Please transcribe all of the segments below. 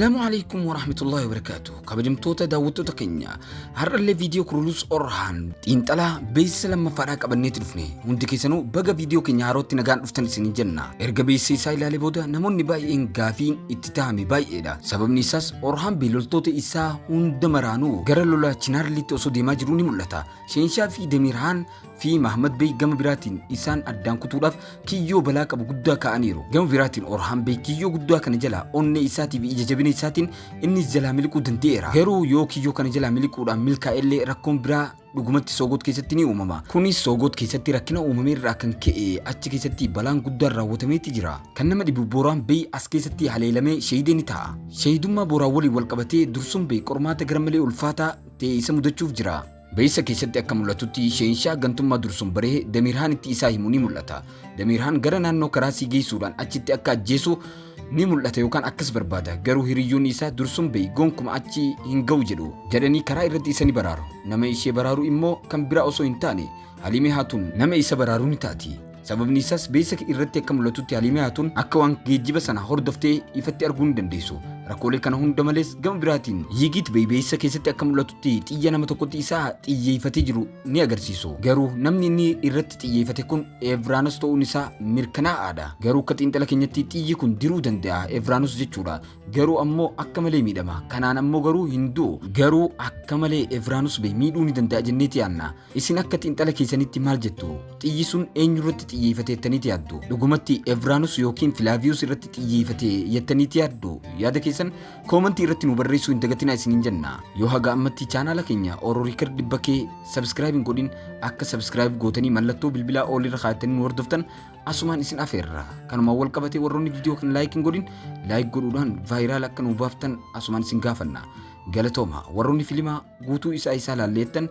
السلام عليكم ورحمة الله وبركاته. كبجمتوتا داوتوتا كينيا هر اللي فيديو كرولوس أورهان تينتلا بيس لما فراك أبنيت دفني هندي كيسانو بقى فيديو كينيا هاروت نغان دفتن سنين جنة إرقا بيسي سايلا لبودا نمون نباي إن غافين اتتامي باي إيدا سبب نيساس أورهان بيلولتوتا إسا هندمرانو غرالولا چنار ليت أسو ديما جروني ملتا شينشا في دميرهان في محمد بي جم براتين إسان أدان كتوراف كيو بلاك أبو قدا كأنيرو جم براتين أورهان بي كيو قدا كنجلا أون إساتي بي إجابين إساتين إني زلا ملكو دنديرا غيرو يو كيو كنجلا ملكو دا ملكا إلي ركون برا dhugumatti soogot keessatti ni uumama. Kunis soogot keessatti rakkina uumamee irraa kan ka'e achi keessatti balaan guddaan raawwatameeti jira. Kan nama dhibu booraan bee as keessatti haleelamee shahiidee ni ta'a. Shahidummaa booraa waliin wal qabatee dursuun bee qormaata garmalee ulfaataa ta'e isa mudachuuf jira. Beeysa keessatti akka mul'atutti sheenshaa gantummaa dursuun baree Damirhaan itti isaa himuu ni mul'ata. Damirhaan gara naannoo karaasii geessuudhaan achitti akka ajjeesu ni mul'ata yookaan akkas barbaada. Garuu hiriyoonni isaa dursuun bee gonkuma achi hin ga'u jedhu jedhanii karaa irratti isa ni baraaru. Nama ishee baraaru immoo kan biraa osoo hin taane Halimee Haatuun nama isa baraaru ni taati. Sababni isaas beeysa irratti akka mul'atutti Halimee Haatuun akka waan geejjiba sana hordoftee ifatti arguu ni dandeessu. Rakkoolee kana hunda malees gama biraatiin Yigiit beeysa keessatti akka mul'atutti xiyya nama tokkotti isaa xiyyeeffatee jiru ni agarsiisu. Garuu namni inni irratti xiyyeeffate kun Evraanus ta'uun isaa mirkanaa'aadha. Garuu akka xiinxala keenyatti xiyyi kun diruu danda'a Evraanus jechuudha. Garuu ammoo akka malee miidhama. Kanaan ammoo garuu hin du'u. Garuu akka malee Evraanus miidhuu ni danda'a jenneeti yaanna. Isin akka xiinxala keessanitti maal jettu? Xiyyi sun eenyurratti xiyyeeffateettaniiti yaaddu? Dhugumatti Evraanus yookiin Filaaviyoos irratti xiyyeeffate jettaniiti yaaddu? Yaada keessan koomentii irratti nu barreessuu hin dagatinaa isiniin jenna. Yoo haga ammatti chaanaala keenya Oromoo Riikard Dibbakee subscribe hin godhin akka subscribe gootanii mallattoo bilbilaa olirra kaa'attanii nu hordoftan asumaan isin afeerra. Kanuma wal qabatee warroonni viidiyoo kan like hin godhin like godhuudhaan vaayiraal akka nu baaftan asumaan isin gaafanna. Galatooma warroonni fiilmaa guutuu isaa laalleettan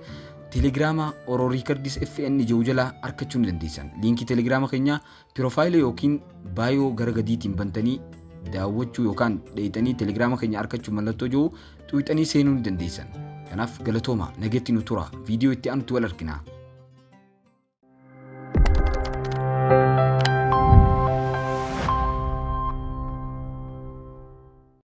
Telegiraama Oromoo Riikardis FN jiru jala argachuu ni dandeessan. Liinkii Telegiraama keenya piroofaayila yookiin baayoo gara gadiitiin bantanii daawwachuu yookaan dheeytanii Telegiraama keenya argachuu mallattoo jiru tuuxanii seenuu ni dandeessan. Kanaaf galatooma nageetti nu tura. Viidiyoo itti aanutti wal argina.